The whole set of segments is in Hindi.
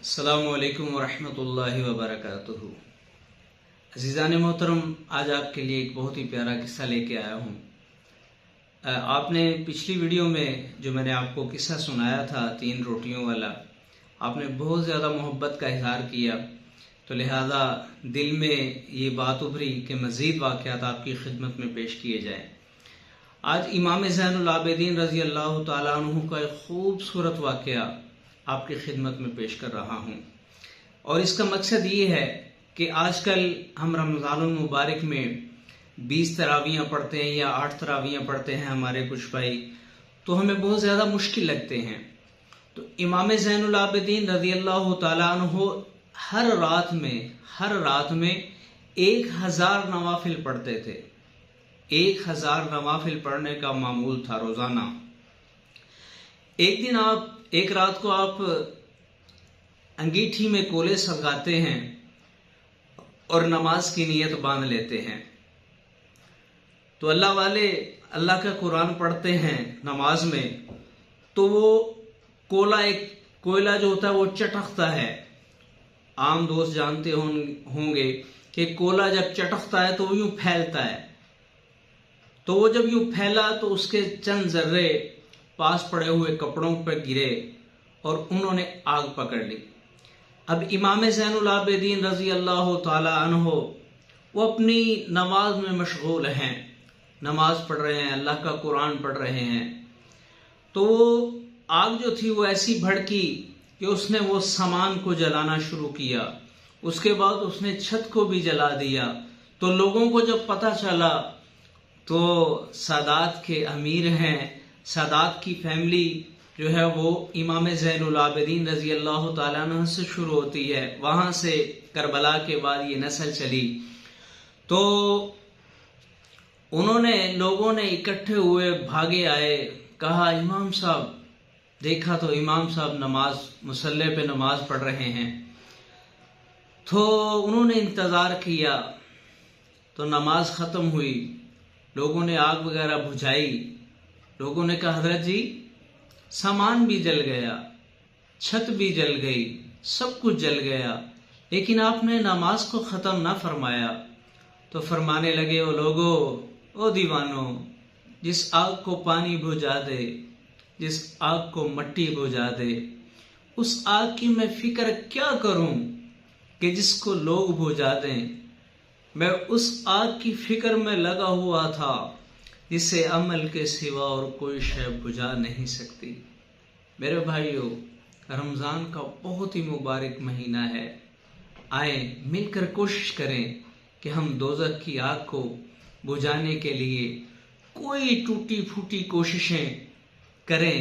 अस्सलामुअलैकुम वरहमतुल्लाहि वबरकातुहू। अज़ीज़ान मोहतरम, आज आपके लिए एक बहुत ही प्यारा किस्सा लेके आया हूँ। आपने पिछली वीडियो में जो मैंने आपको किस्सा सुनाया था 3 रोटियों वाला, आपने बहुत ज़्यादा मोहब्बत का इजहार किया, तो लिहाजा दिल में ये बात उभरी कि मज़ीद वाक़यात आपकी खिदमत में पेश किए जाएँ। आज इमाम ज़ैनुल आबिदीन रज़ी अल्लाह ताला अन्हु का एक खूबसूरत वाक़या आपकी खिदमत में पेश कर रहा हूँ। और इसका मकसद ये है कि आजकल हम रमज़ानुल मुबारक में 20 तरावियाँ पढ़ते हैं या 8 तरावियाँ पढ़ते हैं हमारे कुछ भाई, तो हमें बहुत ज़्यादा मुश्किल लगते हैं। तो इमाम ज़ैनुल आबिदीन रज़ी अल्लाह ताला अन्हु हर रात में 1000 नवाफिल पढ़ते थे। 1000 नवाफिल पढ़ने का मामूल था रोज़ाना। एक रात को आप अंगीठी में कोले सलगाते हैं और नमाज की नीयत बांध लेते हैं। तो अल्लाह वाले अल्लाह का कुरान पढ़ते हैं नमाज में, तो वो कोयला जो होता है वो चटकता है। आम दोस्त जानते होंगे कि कोयला जब चटकता है तो वो यूं फैलता है। तो वो जब यूं फैला तो उसके चंद जर्रे पास पड़े हुए कपड़ों पर गिरे और उन्होंने आग पकड़ ली। अब इमाम ज़ैनुल आबिदीन रज़ी अल्लाह ताला अन्हु वो अपनी नमाज में मशगूल हैं, नमाज पढ़ रहे हैं, अल्लाह का कुरान पढ़ रहे हैं। तो वो आग जो थी वो ऐसी भड़की कि उसने वो सामान को जलाना शुरू किया। उसके बाद उसने छत को भी जला दिया। तो लोगों को जब पता चला तो सादात के अमीर हैं, सादात की फैमिली जो है वो इमाम ज़ैनुल आबिदीन रज़ी अल्लाह ताला अन्हु से शुरू होती है। वहां से करबला के बाद ये नस्ल चली। तो लोगों ने इकट्ठे हुए, भागे आए, कहा इमाम साहब, देखा तो इमाम साहब मुसल्ले पे नमाज पढ़ रहे हैं। तो उन्होंने इंतजार किया, तो नमाज खत्म हुई, लोगों ने आग वगैरह बुझाई। लोगों ने कहा हजरत जी, सामान भी जल गया, छत भी जल गई, सब कुछ जल गया, लेकिन आपने नमाज को खत्म ना फरमाया। तो फरमाने लगे, ओ लोगो, ओ दीवानो, जिस आग को पानी बुझा दे, जिस आग को मट्टी बुझा दे, उस आग की मैं फिक्र क्या करूं कि जिसको लोग बुझा दें। मैं उस आग की फिक्र में लगा हुआ था जिसे अमल के सिवा और कोई शय बुझा नहीं सकती। मेरे भाइयों, रमज़ान का बहुत ही मुबारक महीना है। आए मिलकर कोशिश करें कि हम दोज़ख की आग को बुझाने के लिए कोई टूटी फूटी कोशिशें करें।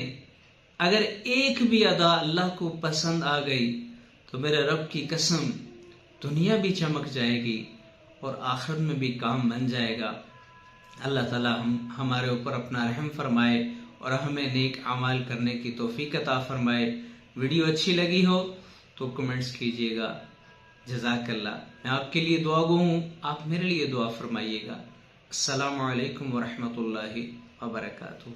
अगर एक भी अदा अल्लाह को पसंद आ गई तो मेरे रब की कसम, दुनिया भी चमक जाएगी और आखिरत में भी काम बन जाएगा। अल्लाह ताला हमारे ऊपर अपना रहम फरमाए और हमें नेक अमाल करने की तौफीक अता फरमाए। वीडियो अच्छी लगी हो तो कमेंट्स कीजिएगा। जज़ाकल्लाह। मैं आपके लिए दुआगो हूँ, आप मेरे लिए दुआ फरमाइएगा। अस्सलामु अलैकुम वरहमतुल्लाहि वबरकातुहू।